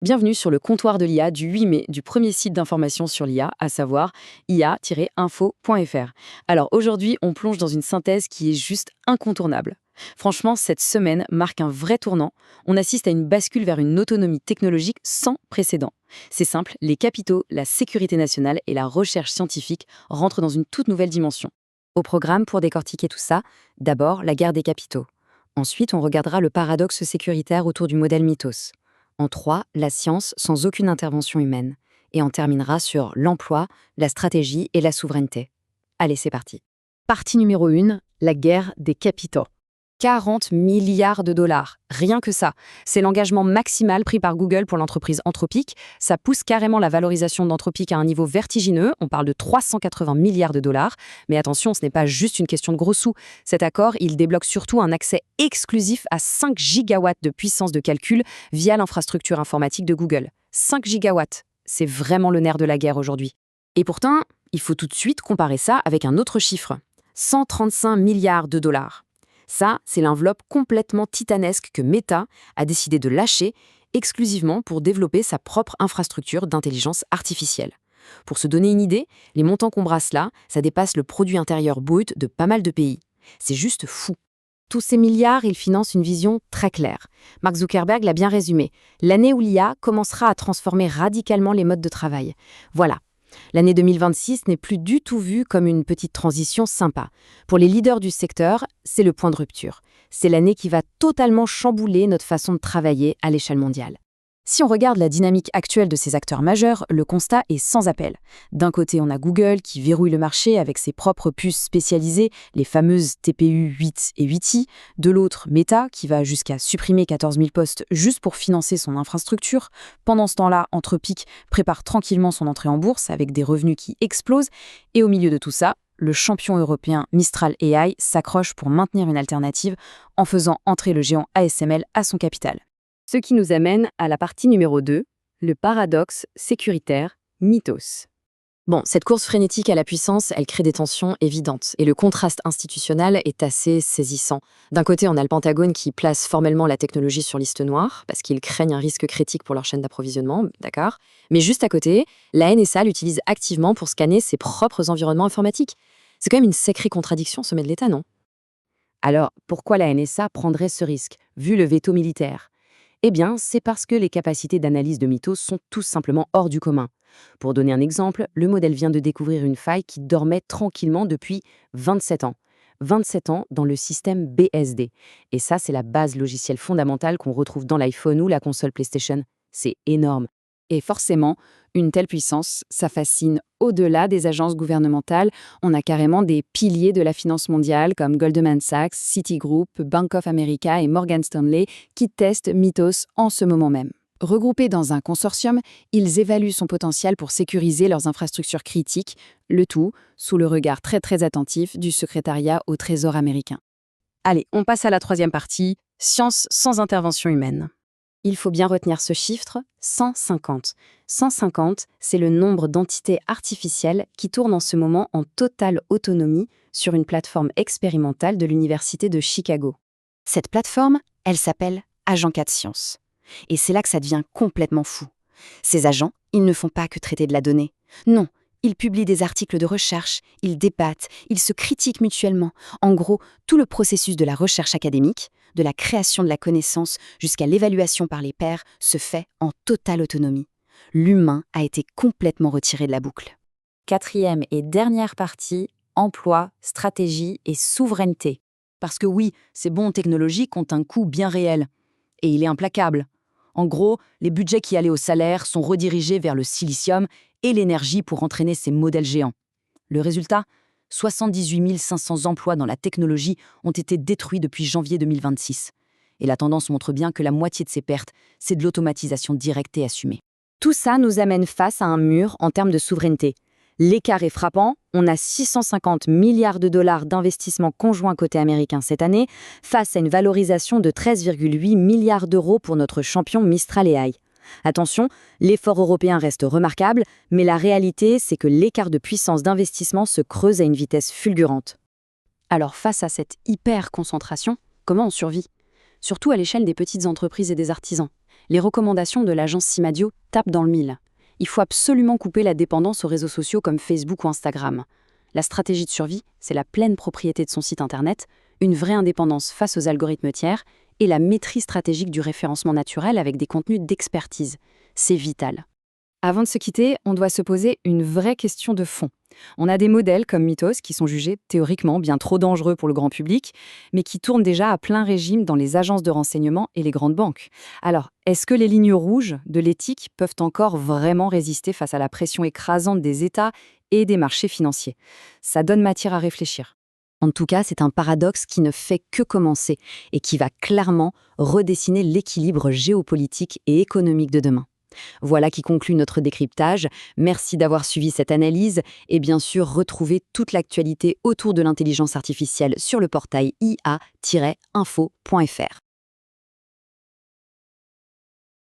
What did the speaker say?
Bienvenue sur le comptoir de l'IA du 8 mai du premier site d'information sur l'IA, à savoir ia-info.fr. Alors aujourd'hui, on plonge dans une synthèse qui est juste incontournable. Franchement, cette semaine marque un vrai tournant. On assiste à une bascule vers une autonomie technologique sans précédent. C'est simple, les capitaux, la sécurité nationale et la recherche scientifique rentrent dans une toute nouvelle dimension. Au programme, pour décortiquer tout ça, d'abord la guerre des capitaux. Ensuite, on regardera le paradoxe sécuritaire autour du modèle Mythos. En 3, la science sans aucune intervention humaine. Et on terminera sur l'emploi, la stratégie et la souveraineté. Allez, c'est parti. Partie numéro 1, la guerre des capitaux. 40 milliards de dollars, rien que ça. C'est l'engagement maximal pris par Google pour l'entreprise Anthropic. Ça pousse carrément la valorisation d'Anthropic à un niveau vertigineux. On parle de 380 milliards de dollars. Mais attention, ce n'est pas juste une question de gros sous. Cet accord, il débloque surtout un accès exclusif à 5 gigawatts de puissance de calcul via l'infrastructure informatique de Google. 5 gigawatts, c'est vraiment le nerf de la guerre aujourd'hui. Et pourtant, il faut tout de suite comparer ça avec un autre chiffre. 135 milliards de dollars. Ça, c'est l'enveloppe complètement titanesque que Meta a décidé de lâcher exclusivement pour développer sa propre infrastructure d'intelligence artificielle. Pour se donner une idée, les montants qu'on brasse là, ça dépasse le produit intérieur brut de pas mal de pays. C'est juste fou. Tous ces milliards, ils financent une vision très claire. Mark Zuckerberg l'a bien résumé. L'année où l'IA commencera à transformer radicalement les modes de travail. Voilà. L'année 2026 n'est plus du tout vue comme une petite transition sympa. Pour les leaders du secteur, c'est le point de rupture. C'est l'année qui va totalement chambouler notre façon de travailler à l'échelle mondiale. Si on regarde la dynamique actuelle de ces acteurs majeurs, le constat est sans appel. D'un côté, on a Google qui verrouille le marché avec ses propres puces spécialisées, les fameuses TPU 8 et 8i. De l'autre, Meta qui va jusqu'à supprimer 14 000 postes juste pour financer son infrastructure. Pendant ce temps-là, Anthropic prépare tranquillement son entrée en bourse avec des revenus qui explosent. Et au milieu de tout ça, le champion européen Mistral AI s'accroche pour maintenir une alternative en faisant entrer le géant ASML à son capital. Ce qui nous amène à la partie numéro 2, le paradoxe sécuritaire Mythos. Bon, cette course frénétique à la puissance, elle crée des tensions évidentes, et le contraste institutionnel est assez saisissant. D'un côté, on a le Pentagone qui place formellement la technologie sur liste noire, parce qu'ils craignent un risque critique pour leur chaîne d'approvisionnement, d'accord. Mais juste à côté, la NSA l'utilise activement pour scanner ses propres environnements informatiques. C'est quand même une sacrée contradiction, sommet de l'État, non? Alors, pourquoi la NSA prendrait ce risque, vu le veto militaire? Eh bien, c'est parce que les capacités d'analyse de Mythos sont tout simplement hors du commun. Pour donner un exemple, le modèle vient de découvrir une faille qui dormait tranquillement depuis 27 ans. 27 ans dans le système BSD. Et ça, c'est la base logicielle fondamentale qu'on retrouve dans l'iPhone ou la console PlayStation. C'est énorme. Et forcément, une telle puissance, ça fascine au-delà des agences gouvernementales. On a carrément des piliers de la finance mondiale comme Goldman Sachs, Citigroup, Bank of America et Morgan Stanley qui testent Mythos en ce moment même. Regroupés dans un consortium, ils évaluent son potentiel pour sécuriser leurs infrastructures critiques, le tout sous le regard très attentif du secrétariat au Trésor américain. Allez, on passe à la troisième partie, science sans intervention humaine. Il faut bien retenir ce chiffre, 150. 150, c'est le nombre d'entités artificielles qui tournent en ce moment en totale autonomie sur une plateforme expérimentale de l'Université de Chicago. Cette plateforme, elle s'appelle Agent 4 Science. Et c'est là que ça devient complètement fou. Ces agents, ils ne font pas que traiter de la donnée. Non, ils publient des articles de recherche, ils débattent, ils se critiquent mutuellement. En gros, tout le processus de la recherche académique, de la création de la connaissance jusqu'à l'évaluation par les pairs, se fait en totale autonomie. L'humain a été complètement retiré de la boucle. Quatrième et dernière partie, emploi, stratégie et souveraineté. Parce que oui, ces bons technologiques ont un coût bien réel. Et il est implacable. En gros, les budgets qui allaient au salaire sont redirigés vers le silicium et l'énergie pour entraîner ces modèles géants. Le résultat ? 78 500 emplois dans la technologie ont été détruits depuis janvier 2026. Et la tendance montre bien que la moitié de ces pertes, c'est de l'automatisation directe et assumée. Tout ça nous amène face à un mur en termes de souveraineté. L'écart est frappant, on a 650 milliards de dollars d'investissements conjoints côté américain cette année, face à une valorisation de 13,8 milliards d'euros pour notre champion Mistral AI. Attention, l'effort européen reste remarquable, mais la réalité, c'est que l'écart de puissance d'investissement se creuse à une vitesse fulgurante. Alors face à cette hyper-concentration, comment on survit ? Surtout à l'échelle des petites entreprises et des artisans. Les recommandations de l'agence Simadio tapent dans le mille. Il faut absolument couper la dépendance aux réseaux sociaux comme Facebook ou Instagram. La stratégie de survie, c'est la pleine propriété de son site internet, une vraie indépendance face aux algorithmes tiers et la maîtrise stratégique du référencement naturel avec des contenus d'expertise. C'est vital. Avant de se quitter, on doit se poser une vraie question de fond. On a des modèles comme Mythos qui sont jugés théoriquement bien trop dangereux pour le grand public, mais qui tournent déjà à plein régime dans les agences de renseignement et les grandes banques. Alors, est-ce que les lignes rouges de l'éthique peuvent encore vraiment résister face à la pression écrasante des États et des marchés financiers? Ça donne matière à réfléchir. En tout cas, c'est un paradoxe qui ne fait que commencer et qui va clairement redessiner l'équilibre géopolitique et économique de demain. Voilà qui conclut notre décryptage. Merci d'avoir suivi cette analyse et bien sûr retrouvez toute l'actualité autour de l'intelligence artificielle sur le portail ia-info.fr.